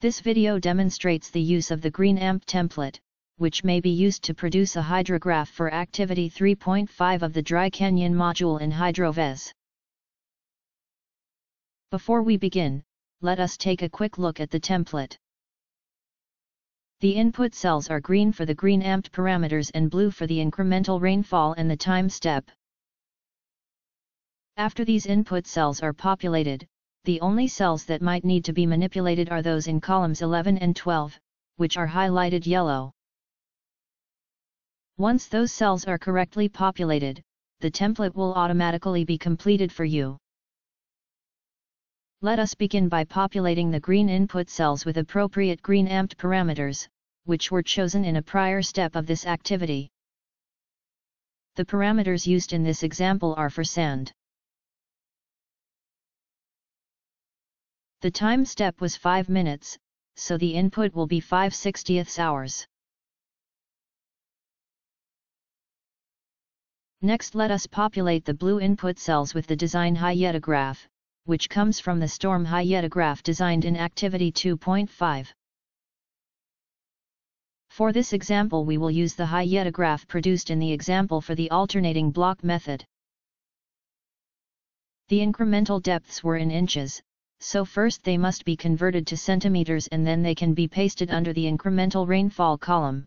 This video demonstrates the use of the green Ampt template, which may be used to produce a hydrograph for Activity 3.5 of the Dry Canyon module in Hydroviz. Before we begin, let us take a quick look at the template. The input cells are green for the green Ampt parameters and blue for the incremental rainfall and the time step. After these input cells are populated, the only cells that might need to be manipulated are those in columns 11 and 12, which are highlighted yellow. Once those cells are correctly populated, the template will automatically be completed for you. Let us begin by populating the green input cells with appropriate green Ampt parameters, which were chosen in a prior step of this activity. The parameters used in this example are for sand. The time step was 5 minutes, so the input will be 5/60 hours. Next, let us populate the blue input cells with the design hydrograph, which comes from the storm hydrograph designed in Activity 2.5. For this example, we will use the hydrograph produced in the example for the alternating block method. The incremental depths were in inches, so first they must be converted to centimeters and then they can be pasted under the incremental rainfall column.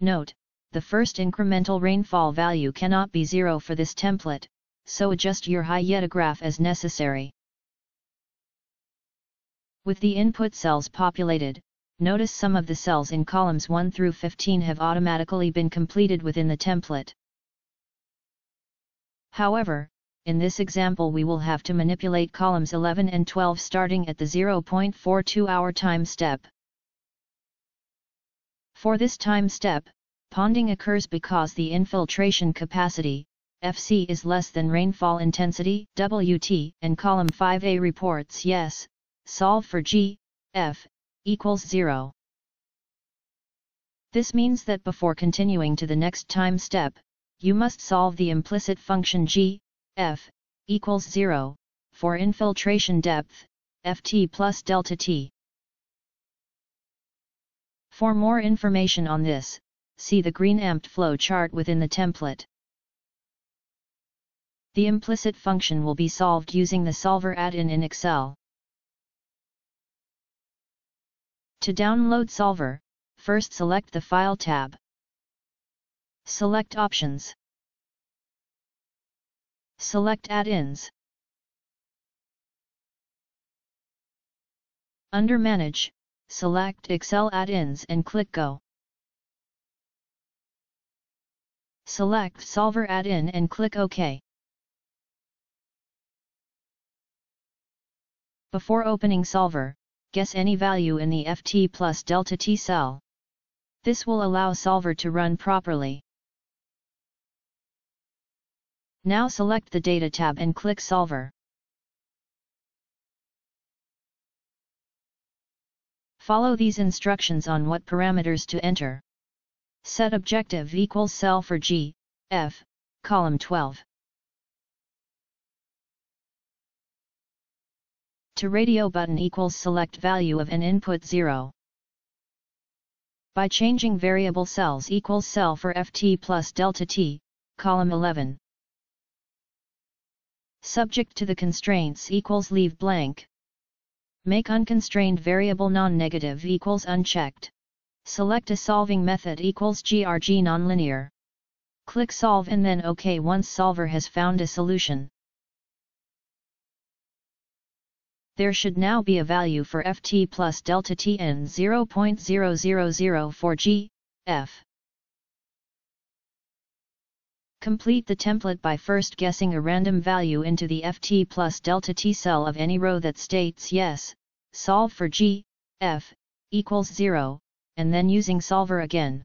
Note, the first incremental rainfall value cannot be 0 for this template, so adjust your hydrograph as necessary. With the input cells populated, notice some of the cells in columns 1 through 15 have automatically been completed within the template. However, in this example we will have to manipulate columns 11 and 12 starting at the 0.42 hour time step. For this time step, ponding occurs because the infiltration capacity, FC, is less than rainfall intensity, WT, and column 5A reports yes, solve for G, F, equals 0. This means that before continuing to the next time step, you must solve the implicit function G, F, equals 0, for infiltration depth, Ft plus delta T. For more information on this, see the green Ampt flow chart within the template. The implicit function will be solved using the solver add-in in Excel. To download solver, first select the File tab. Select Options. Select Add-ins. Under Manage, select Excel Add-ins and click Go. Select Solver Add-in and click OK. Before opening Solver, guess any value in the Ft plus delta T cell. This will allow Solver to run properly. Now select the Data tab and click Solver. Follow these instructions on what parameters to enter. Set objective equals cell for G, F, column 12. To radio button equals select value of an input 0. By changing variable cells equals cell for Ft plus delta T, column 11. Subject to the constraints equals leave blank. Make unconstrained variable non-negative equals unchecked. Select a solving method equals grg nonlinear. Click solve and then OK once solver has found a solution. There should now be a value for Ft plus delta T in 0.000 for G, F. Complete the template by first guessing a random value into the Ft plus delta T cell of any row that states yes, solve for G, F, equals 0, and then using solver again.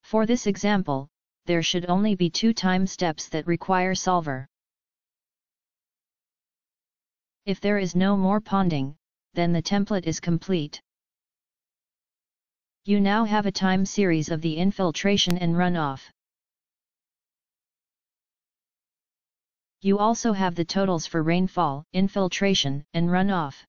For this example, there should only be 2 time steps that require solver. If there is no more ponding, then the template is complete. You now have a time series of the infiltration and runoff. You also have the totals for rainfall, infiltration, and runoff.